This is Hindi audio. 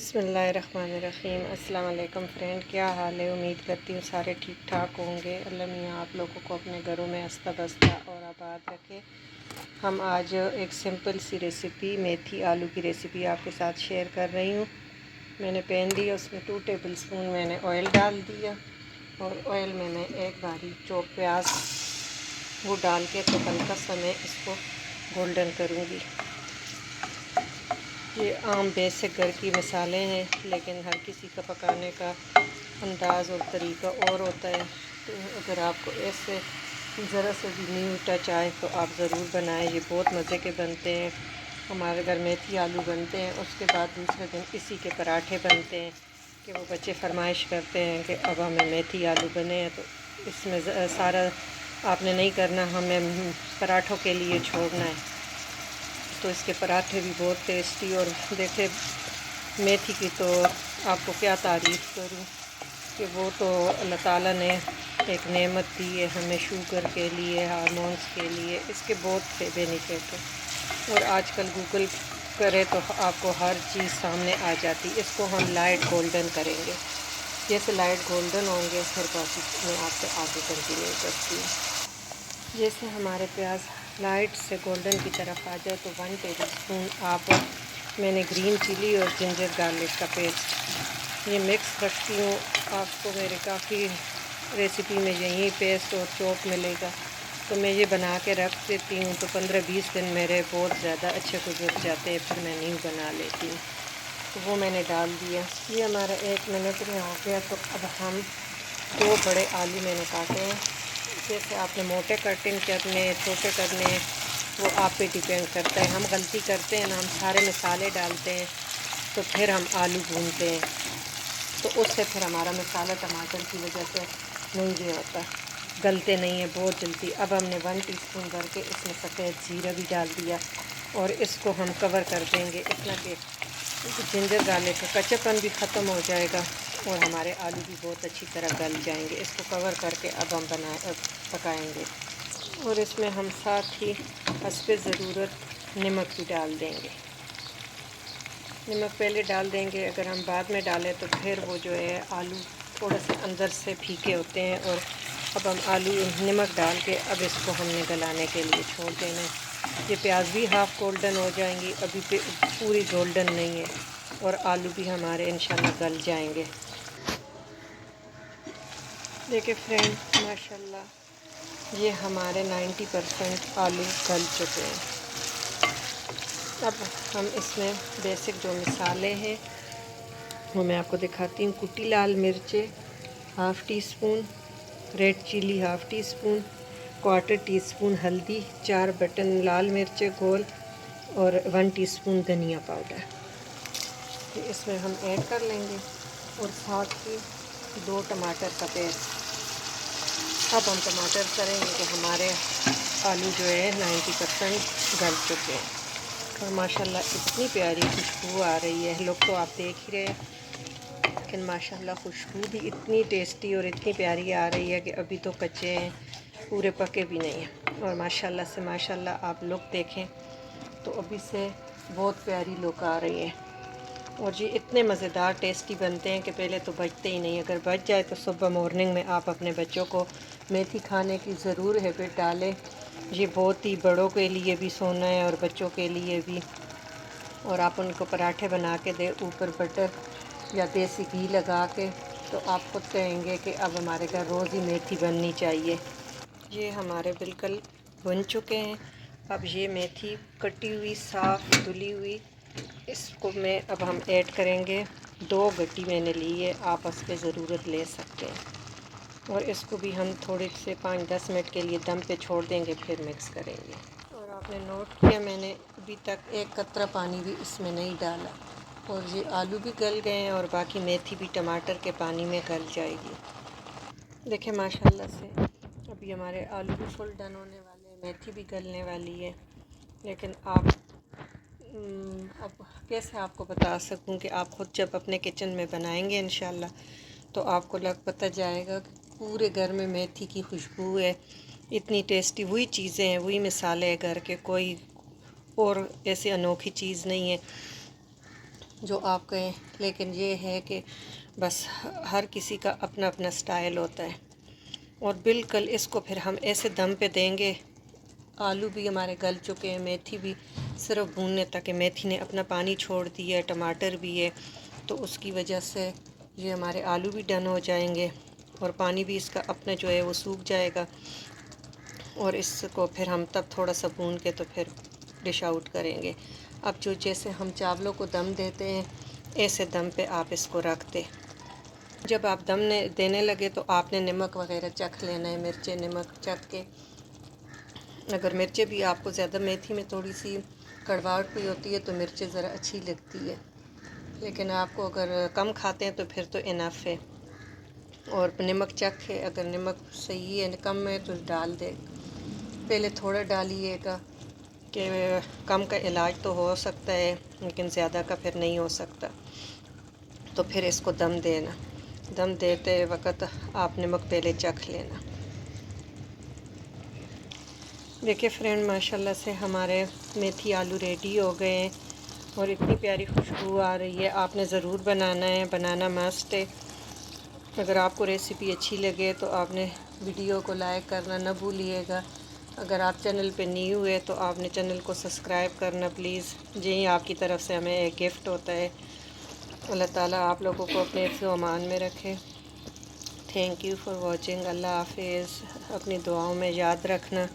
बिस्मिल्लाहिर्रहमानिर्रहीम। अस्सलाम वालेकुम फ्रेंड, क्या हाल है? उम्मीद करती हूँ सारे ठीक ठाक होंगे। अल्लाह मियाँ आप लोगों को अपने घरों में हंसता बसता और आबाद रखे। हम आज एक सिंपल सी रेसिपी मेथी आलू की रेसिपी आपके साथ शेयर कर रही हूँ। मैंने पैन दिया, उसमें 2 टेबल स्पून मैंने ऑयल डाल दिया और ऑयल में मैं एक बारीक चॉप प्याज वो डाल के तो हल्का सा मैं इसको गोल्डन करूँगी। ये आम बेसिक घर की मसाले हैं, लेकिन हर किसी का पकाने का अंदाज़ और तरीका और होता है। तो अगर आपको ऐसे ज़रा सा भी न्यू टच आए तो आप ज़रूर बनाएं। ये बहुत मज़े के बनते हैं। हमारे घर मेथी आलू बनते हैं, उसके बाद दूसरे दिन इसी के पराठे बनते हैं कि वो बच्चे फरमाइश करते हैं कि अब हमें मेथी आलू बने हैं। तो इसमें सारा आपने नहीं करना, हमें पराठों के लिए छोड़ना है। तो इसके पराठे भी बहुत टेस्टी। और देखे मेथी की तो आपको क्या तारीफ़ करूं कि वो तो अल्लाह ताला ने एक नेमत दी है हमें, शुगर के लिए, हार्मोन्स के लिए। इसके बहुत से बेनिफिट हैं और आजकल गूगल करे तो आपको हर चीज़ सामने आ जाती। इसको हम लाइट गोल्डन करेंगे। जैसे लाइट गोल्डन होंगे फिर बाकी मैं आपसे आगे कंटिन्यू करती हूँ। जैसे हमारे प्याज लाइट से गोल्डन की तरफ आ जाए तो 1 टेबल स्पून मैंने ग्रीन चिली और जिंजर गार्लिक का पेस्ट ये मिक्स रखती हूँ। आपको मेरे काफ़ी रेसिपी में यही पेस्ट और चॉप मिलेगा, तो मैं ये बना के रख देती हूँ। तो 15-20 दिन मेरे बहुत ज़्यादा अच्छे गुजर जाते हैं, फिर मैं न्यू बना लेती हूँ। तो वो मैंने डाल दिया। ये हमारा 1 मिनट में हो गया। तो अब हम 2 बड़े आलू मैंने काटे हैं। जैसे आपने मोटे कटिंग करने, छोटे करने, वो आप पे डिपेंड करता है। हम गलती करते हैं ना, हम सारे मसाले डालते हैं तो फिर हम आलू भूनते हैं, तो उससे फिर हमारा मसाला टमाटर की वजह से नहीं ये होता, गलते नहीं है बहुत जल्दी। अब हमने 1 टीस्पून भर के इसमें सफ़ेद ज़ीरा भी डाल दिया और इसको हम कवर कर देंगे इतना कि जिंजर गार्लिक का कच्चापन भी ख़त्म हो जाएगा और हमारे आलू भी बहुत अच्छी तरह गल जाएंगे। इसको कवर करके अब हम पकाएंगे और इसमें हम साथ ही हस्बे ज़रूरत नमक भी डाल देंगे। नमक पहले डाल देंगे, अगर हम बाद में डालें तो फिर वो जो है आलू थोड़ा से अंदर से फीके होते हैं। और अब हम आलू नमक डाल के अब इसको हमने गलाने के लिए छोड़ देना है। ये प्याज भी हाफ़ गोल्डन हो जाएंगी, अभी पूरी गोल्डन नहीं है, और आलू भी हमारे इंशाल्लाह गल जाएंगे। देखिए फ्रेंड, माशाल्लाह ये हमारे 90% आलू गल चुके हैं। अब हम इसमें बेसिक जो मसाले हैं वो मैं आपको दिखाती हूँ। कुटी लाल मिर्चें ½ teaspoon, red chilli ½ teaspoon, 1/4 teaspoon हल्दी, 4 बटन लाल मिर्चें गोल और 1 टीस्पून धनिया पाउडर ये इसमें हम ऐड कर लेंगे और साथ ही 2 टमाटर का पेस्ट। अब हम टमाटर करेंगे कि हमारे आलू जो है 90% गल चुके हैं और माशाल्लाह इतनी प्यारी खुशबू आ रही है। लोग तो आप देख ही रहे हैं, लेकिन माशाल्लाह खुशबू भी इतनी टेस्टी और इतनी प्यारी आ रही है कि अभी तो कच्चे हैं, पूरे पके भी नहीं हैं। और माशाल्लाह से माशाल्लाह आप लोग देखें तो अभी से बहुत प्यारी लुक आ रही है। और जी इतने मज़ेदार टेस्टी बनते हैं कि पहले तो बचते ही नहीं। अगर बच जाए तो सुबह मॉर्निंग में आप अपने बच्चों को मेथी खाने की ज़रूर हैबिट डालें। ये बहुत ही बड़ों के लिए भी सोना है और बच्चों के लिए भी। और आप उनको पराठे बना के दें ऊपर बटर या देसी घी लगा के, तो आप खुद कहेंगे कि अब हमारे घर रोज़ ही मेथी बननी चाहिए। ये हमारे बिल्कुल बन चुके हैं। अब ये मेथी कटी हुई साफ़ धुली हुई इसको मैं अब हम ऐड करेंगे। 2 गड्डी मैंने ली है, आप उस पर ज़रूरत ले सकते हैं। और इसको भी हम थोड़े से 5-10 मिनट के लिए दम पे छोड़ देंगे, फिर मिक्स करेंगे। और आपने नोट किया मैंने अभी तक 1 कतरा पानी भी इसमें नहीं डाला। और ये आलू भी गल गए हैं और बाकी मेथी भी टमाटर के पानी में गल जाएगी। देखें माशाल्लाह से अभी हमारे आलू भी फुल डन होने वाले हैं, मेथी भी गलने वाली है। लेकिन आप अब कैसे आपको बता सकूं कि आप ख़ुद जब अपने किचन में बनाएंगे इंशाल्लाह तो आपको पता जाएगा कि पूरे घर में मेथी की खुशबू है। इतनी टेस्टी वही चीज़ें हैं, वही मिसाले हैं घर के, कोई और ऐसी अनोखी चीज़ नहीं है। जो आप कहें, लेकिन ये है कि बस हर किसी का अपना अपना स्टाइल होता है। और बिल्कुल इसको फिर हम ऐसे दम पे देंगे। आलू भी हमारे गल चुके हैं, मेथी भी सिर्फ भूनने तक है। मेथी ने अपना पानी छोड़ दिया है, टमाटर भी है, तो उसकी वजह से ये हमारे आलू भी डन हो जाएंगे और पानी भी इसका अपना जो है वो सूख जाएगा। और इसको फिर हम तब थोड़ा सा भून के तो फिर डिश आउट करेंगे। अब जो जैसे हम चावलों को दम देते हैं, ऐसे दम पे आप इसको रख दें। जब आप दम देने लगे तो आपने नमक वगैरह चख लेना है, मिर्चें नमक चख के। अगर मिर्चें भी आपको ज़्यादा, मेथी में थोड़ी सी कड़वाहट भी होती है तो मिर्चें ज़रा अच्छी लगती है, लेकिन आपको अगर कम खाते हैं तो फिर तो इनफ है। और नमक चखे, अगर नमक सही है कम है तो डाल दे। पहले थोड़ा डालिएगा कि कम का इलाज तो हो सकता है, लेकिन ज़्यादा का फिर नहीं हो सकता। तो फिर इसको दम देना। दम देते वक्त आप नमक पहले चख लेना। देखिए फ्रेंड, माशाल्लाह से हमारे मेथी आलू रेडी हो गए हैं और इतनी प्यारी खुशबू आ रही है। आपने ज़रूर बनाना है, बनाना मस्ट है। अगर आपको रेसिपी अच्छी लगे तो आपने वीडियो को लाइक करना ना भूलिएगा। अगर आप चैनल पे न्यू हुए तो आपने चैनल को सब्सक्राइब करना प्लीज़। जी, आपकी तरफ से हमें एक गिफ्ट होता है। अल्लाह ताला आप लोगों को अपने हिफ्ज़ व अमान में रखे। Thank you for watching. अल्लाह हाफिज़। अपनी दुआओं में याद रखना।